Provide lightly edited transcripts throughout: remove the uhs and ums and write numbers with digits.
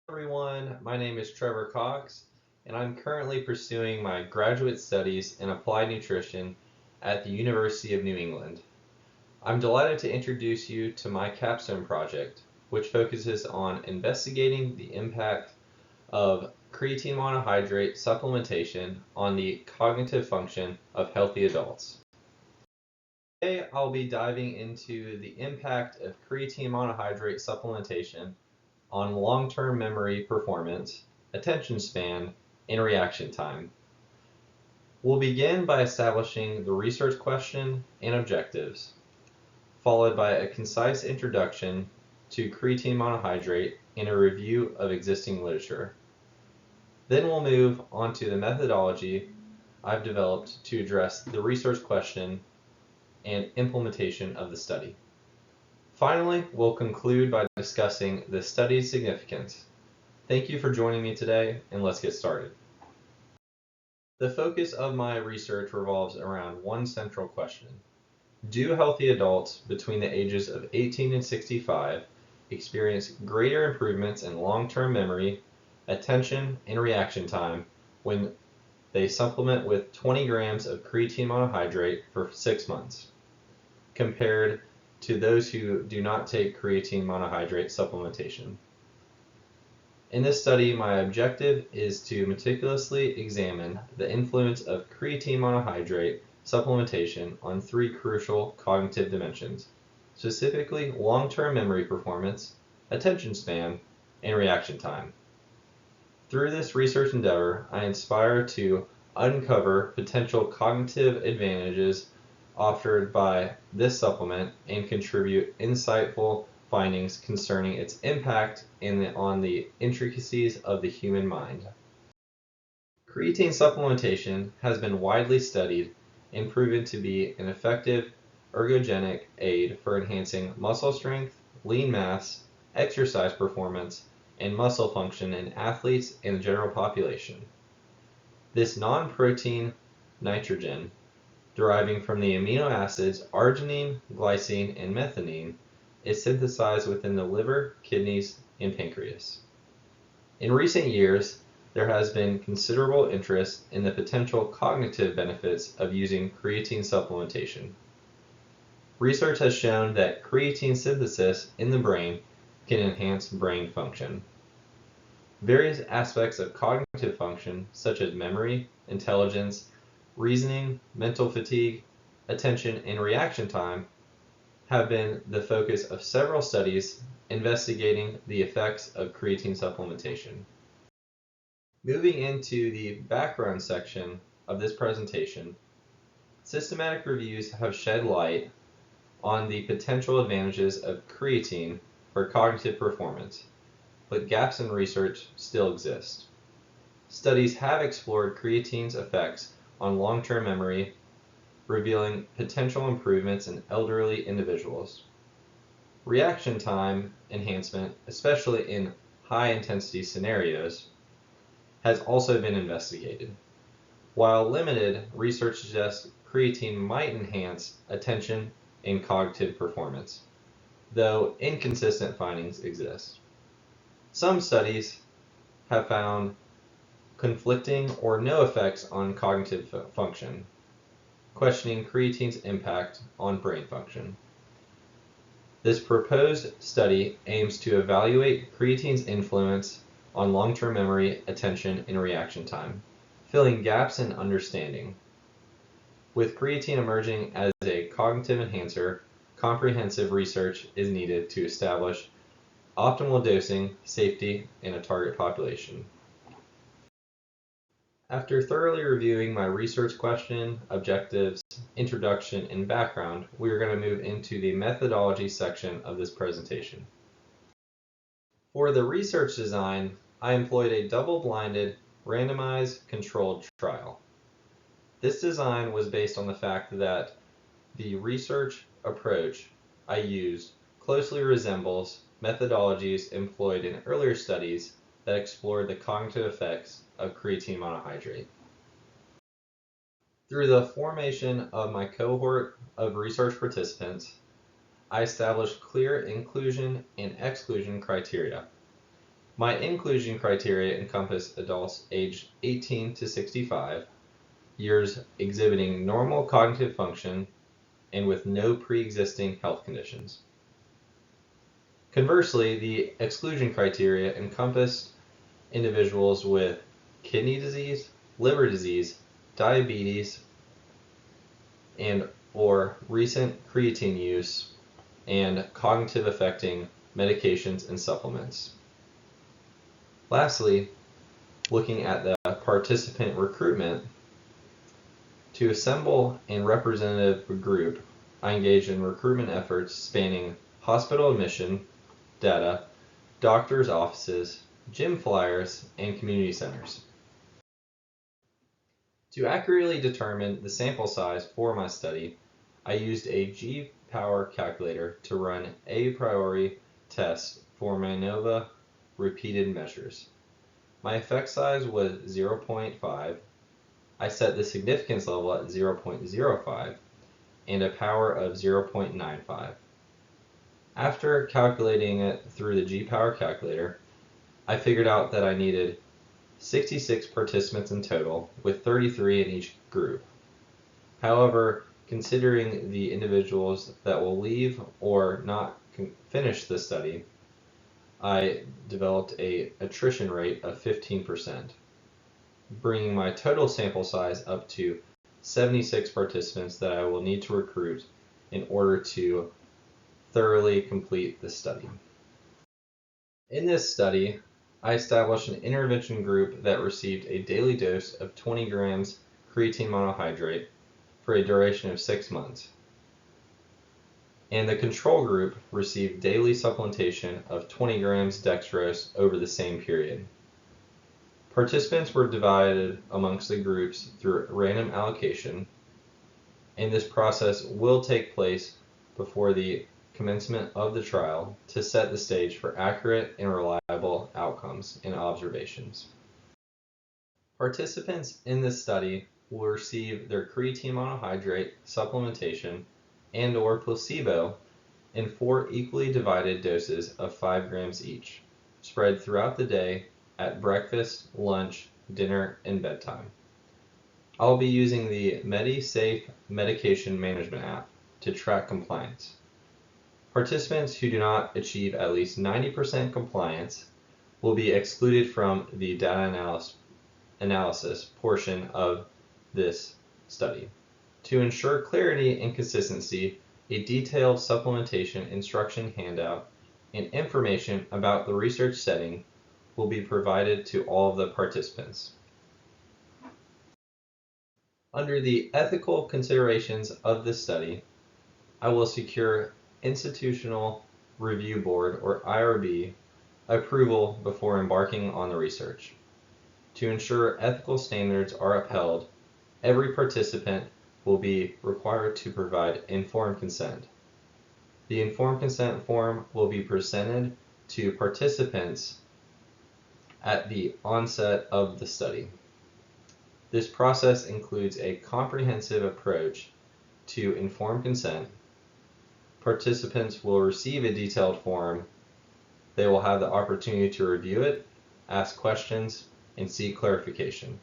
Everyone, my name is Trevor Cox, and I'm currently pursuing my graduate studies in applied nutrition at the University of New England. I'm delighted to introduce you to my capstone project, which focuses on investigating the impact of creatine monohydrate supplementation on the cognitive function of healthy adults. Today, I'll be diving into the impact of creatine monohydrate supplementation on long-term memory performance, attention span, and reaction time. We'll begin by establishing the research question and objectives, followed by a concise introduction to creatine monohydrate and a review of existing literature. Then we'll move on to the methodology I've developed to address the research question and implementation of the study. Finally, we'll conclude by discussing the study's significance. Thank you for joining me today, and let's get started. The focus of my research revolves around one central question. Do healthy adults between the ages of 18 and 65 experience greater improvements in long-term memory, attention, and reaction time when they supplement with 20 grams of creatine monohydrate for 6 months, compared to those who do not take creatine monohydrate supplementation? In this study, my objective is to meticulously examine the influence of creatine monohydrate supplementation on three crucial cognitive dimensions, specifically long-term memory performance, attention span, and reaction time. Through this research endeavor, I aspire to uncover potential cognitive advantages offered by this supplement and contribute insightful findings concerning its impact on the intricacies of the human mind. Creatine supplementation has been widely studied and proven to be an effective ergogenic aid for enhancing muscle strength, lean mass, exercise performance, and muscle function in athletes and the general population. This non-protein nitrogen, deriving from the amino acids arginine, glycine, and methionine, is synthesized within the liver, kidneys, and pancreas. In recent years, there has been considerable interest in the potential cognitive benefits of using creatine supplementation. Research has shown that creatine synthesis in the brain can enhance brain function. Various aspects of cognitive function, such as memory, intelligence, reasoning, mental fatigue, attention, and reaction time, have been the focus of several studies investigating the effects of creatine supplementation. Moving into the background section of this presentation, systematic reviews have shed light on the potential advantages of creatine for cognitive performance, but gaps in research still exist. Studies have explored creatine's effects on long-term memory, revealing potential improvements in elderly individuals. Reaction time enhancement, especially in high-intensity scenarios, has also been investigated. While limited, research suggests creatine might enhance attention and cognitive performance, though inconsistent findings exist. Some studies have found conflicting or no effects on cognitive function, questioning creatine's impact on brain function. This proposed study aims to evaluate creatine's influence on long-term memory, attention, and reaction time, filling gaps in understanding. With creatine emerging as a cognitive enhancer, comprehensive research is needed to establish optimal dosing, safety, and a target population. After thoroughly reviewing my research question, objectives, introduction, and background, we are going to move into the methodology section of this presentation. For the research design, I employed a double-blinded, randomized, controlled trial. This design was based on the fact that the research approach I used closely resembles methodologies employed in earlier studies that explored the cognitive effects of creatine monohydrate. Through the formation of my cohort of research participants, I established clear inclusion and exclusion criteria. My inclusion criteria encompass adults aged 18 to 65, years exhibiting normal cognitive function and with no pre-existing health conditions. Conversely, the exclusion criteria encompassed individuals with kidney disease, liver disease, diabetes, and or recent creatine use and cognitive affecting medications and supplements. Lastly, looking at the participant recruitment, to assemble a representative group, I engaged in recruitment efforts spanning hospital admission data, doctors' offices, gym flyers, and community centers. To accurately determine the sample size for my study, I used a G-power calculator to run a priori tests for MANOVA repeated measures. My effect size was 0.5. I set the significance level at 0.05 and a power of 0.95. After calculating it through the G-power calculator, I figured out that I needed 66 participants in total, with 33 in each group. However, considering the individuals that will leave or not finish the study, I developed an attrition rate of 15%, bringing my total sample size up to 76 participants that I will need to recruit in order to thoroughly complete the study. In this study, I established an intervention group that received a daily dose of 20 grams creatine monohydrate for a duration of 6 months, and the control group received daily supplementation of 20 grams dextrose over the same period. Participants were divided amongst the groups through random allocation, and this process will take place before the commencement of the trial to set the stage for accurate and reliable outcomes and observations. Participants in this study will receive their creatine monohydrate supplementation and or placebo in 4 equally divided doses of 5 grams each, spread throughout the day at breakfast, lunch, dinner, and bedtime. I'll be using the MediSafe medication management app to track compliance. Participants who do not achieve at least 90% compliance will be excluded from the data analysis portion of this study. To ensure clarity and consistency, a detailed supplementation instruction handout and information about the research setting will be provided to all of the participants. Under the ethical considerations of this study, I will secure Institutional Review Board, or IRB, approval before embarking on the research. To ensure ethical standards are upheld, every participant will be required to provide informed consent. The informed consent form will be presented to participants at the onset of the study. This process includes a comprehensive approach to informed consent. Participants will receive a detailed form. They will have the opportunity to review it, ask questions, and seek clarification.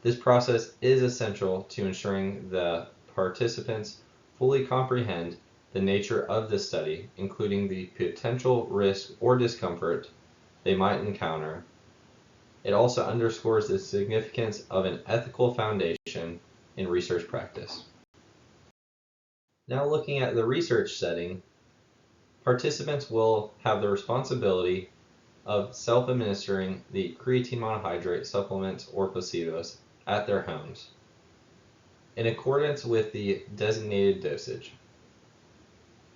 This process is essential to ensuring the participants fully comprehend the nature of the study, including the potential risk or discomfort they might encounter. It also underscores the significance of an ethical foundation in research practice. Now looking at the research setting, participants will have the responsibility of self-administering the creatine monohydrate supplements or placebos at their homes, in accordance with the designated dosage.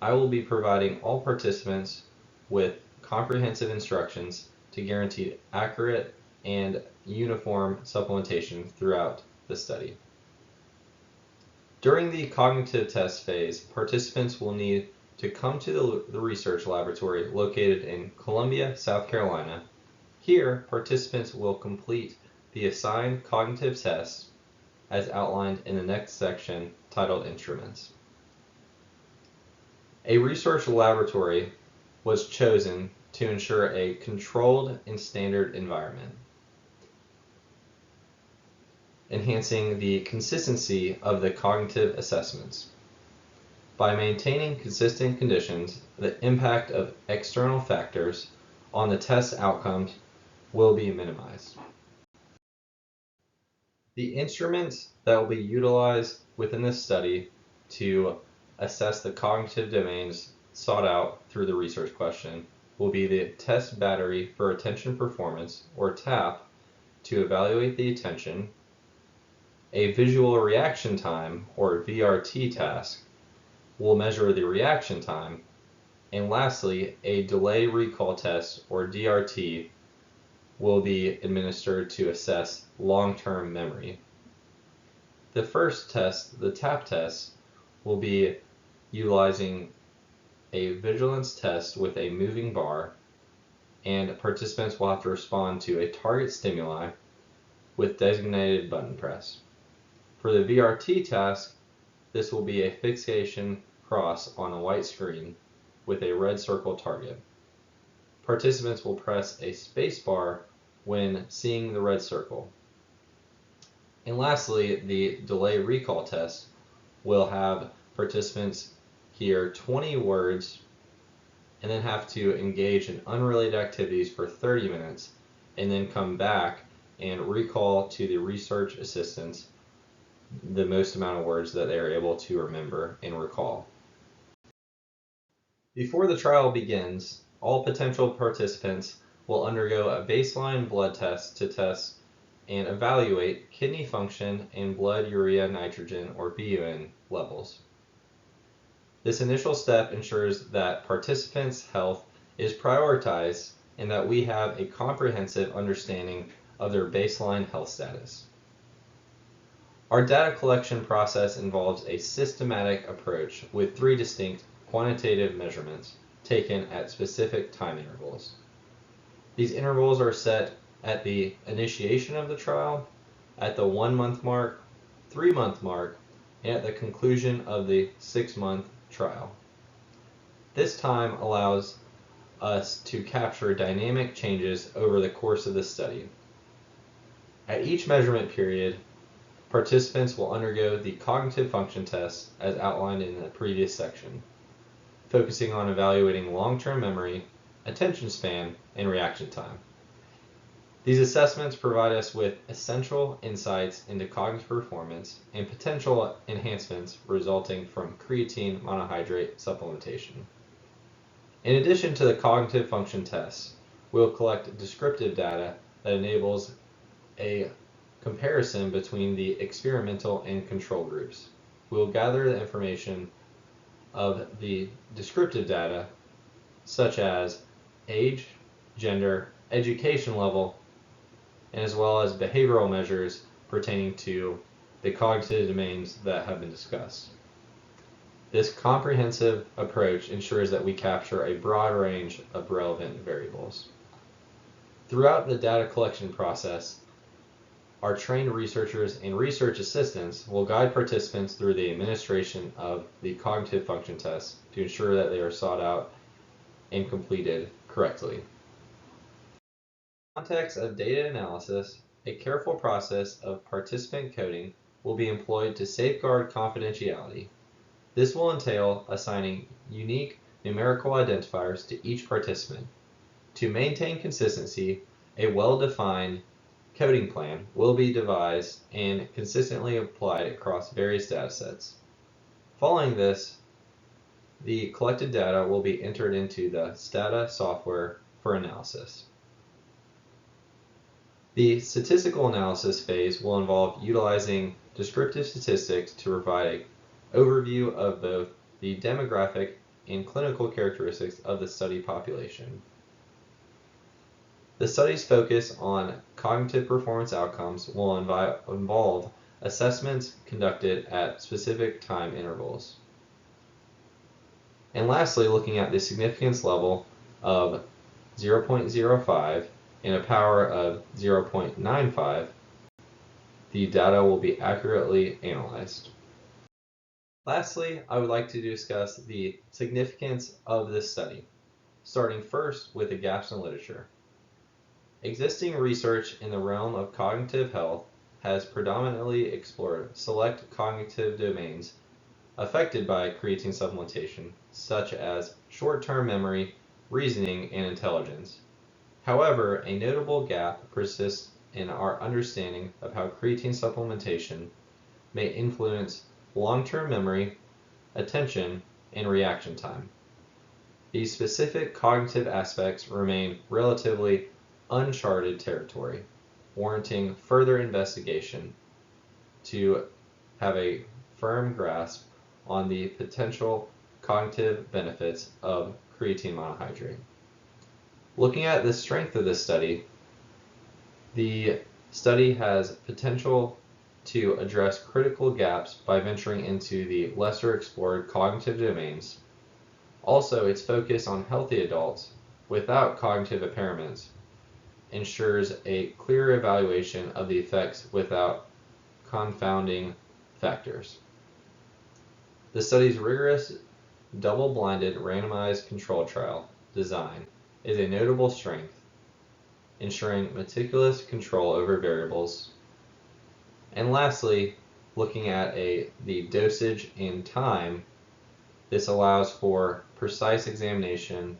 I will be providing all participants with comprehensive instructions to guarantee accurate and uniform supplementation throughout the study. During the cognitive test phase, participants will need to come to the research laboratory located in Columbia, South Carolina. Here, participants will complete the assigned cognitive tests as outlined in the next section titled Instruments. A research laboratory was chosen to ensure a controlled and standard environment, enhancing the consistency of the cognitive assessments. By maintaining consistent conditions, the impact of external factors on the test outcomes will be minimized. The instruments that will be utilized within this study to assess the cognitive domains sought out through the research question will be the test battery for attention performance, or TAP, to evaluate the attention, a visual reaction time, or VRT task, will measure the reaction time, and lastly, a delay recall test, or DRT, will be administered to assess long-term memory. The first test, the TAP test, will be utilizing a vigilance test with a moving bar, and participants will have to respond to a target stimuli with designated button press. For the VRT task, this will be a fixation cross on a white screen with a red circle target. Participants will press a space bar when seeing the red circle. And lastly, the delay recall test will have participants hear 20 words and then have to engage in unrelated activities for 30 minutes and then come back and recall to the research assistants the most amount of words that they are able to remember and recall. Before the trial begins, all potential participants will undergo a baseline blood test to test and evaluate kidney function and blood urea nitrogen, or BUN, levels. This initial step ensures that participants' health is prioritized and that we have a comprehensive understanding of their baseline health status. Our data collection process involves a systematic approach with 3 distinct quantitative measurements taken at specific time intervals. These intervals are set at the initiation of the trial, at the 1-month mark, 3-month mark, and at the conclusion of the 6-month trial. This time allows us to capture dynamic changes over the course of the study. At each measurement period, participants will undergo the cognitive function test as outlined in the previous section, focusing on evaluating long-term memory, attention span, and reaction time. These assessments provide us with essential insights into cognitive performance and potential enhancements resulting from creatine monohydrate supplementation. In addition to the cognitive function tests, we will collect descriptive data that enables a comparison between the experimental and control groups. We will gather the information of the descriptive data, such as age, gender, education level, and as well as behavioral measures pertaining to the cognitive domains that have been discussed. This comprehensive approach ensures that we capture a broad range of relevant variables. Throughout the data collection process, our trained researchers and research assistants will guide participants through the administration of the cognitive function tests to ensure that they are sought out and completed correctly. In the context of data analysis, a careful process of participant coding will be employed to safeguard confidentiality. This will entail assigning unique numerical identifiers to each participant. To maintain consistency, a well-defined coding plan will be devised and consistently applied across various datasets. Following this, the collected data will be entered into the Stata software for analysis. The statistical analysis phase will involve utilizing descriptive statistics to provide an overview of both the demographic and clinical characteristics of the study population. The study's focus on cognitive performance outcomes will involve assessments conducted at specific time intervals. And lastly, looking at the significance level of 0.05 and a power of 0.95, the data will be accurately analyzed. Lastly, I would like to discuss the significance of this study. starting first with the gaps in literature. Existing research in the realm of cognitive health has predominantly explored select cognitive domains affected by creatine supplementation, such as short-term memory, reasoning, and intelligence. However, a notable gap persists in our understanding of how creatine supplementation may influence long-term memory, attention, and reaction time. These specific cognitive aspects remain relatively uncharted territory, warranting further investigation to have a firm grasp on the potential cognitive benefits of creatine monohydrate. Looking at the strength of this study, the study has potential to address critical gaps by venturing into the lesser explored cognitive domains. Also, its focus on healthy adults without cognitive impairments ensures a clear evaluation of the effects without confounding factors. The study's rigorous, double-blinded, randomized control trial design is a notable strength, ensuring meticulous control over variables. And lastly, looking at the dosage and time, this allows for precise examination,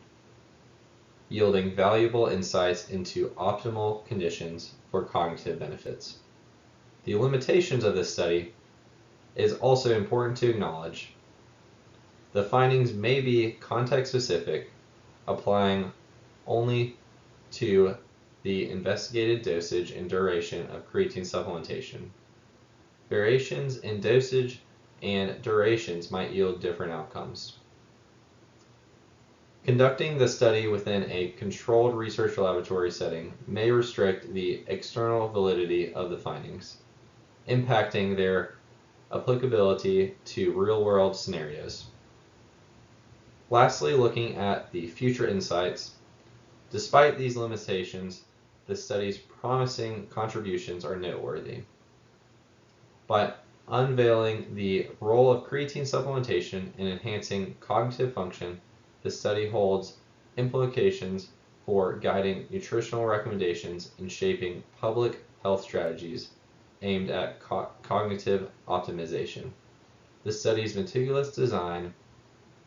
yielding valuable insights into optimal conditions for cognitive benefits. The limitations of this study is also important to acknowledge. The findings may be context-specific, applying only to the investigated dosage and duration of creatine supplementation. Variations in dosage and durations might yield different outcomes. Conducting the study within a controlled research laboratory setting may restrict the external validity of the findings, impacting their applicability to real-world scenarios. Lastly, looking at the future insights, despite these limitations, the study's promising contributions are noteworthy. By unveiling the role of creatine supplementation in enhancing cognitive function, the study holds implications for guiding nutritional recommendations and shaping public health strategies aimed at cognitive optimization. The study's meticulous design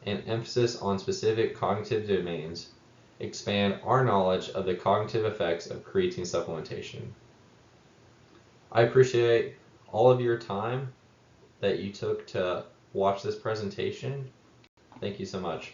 and emphasis on specific cognitive domains expand our knowledge of the cognitive effects of creatine supplementation. I appreciate all of your time that you took to watch this presentation. Thank you so much.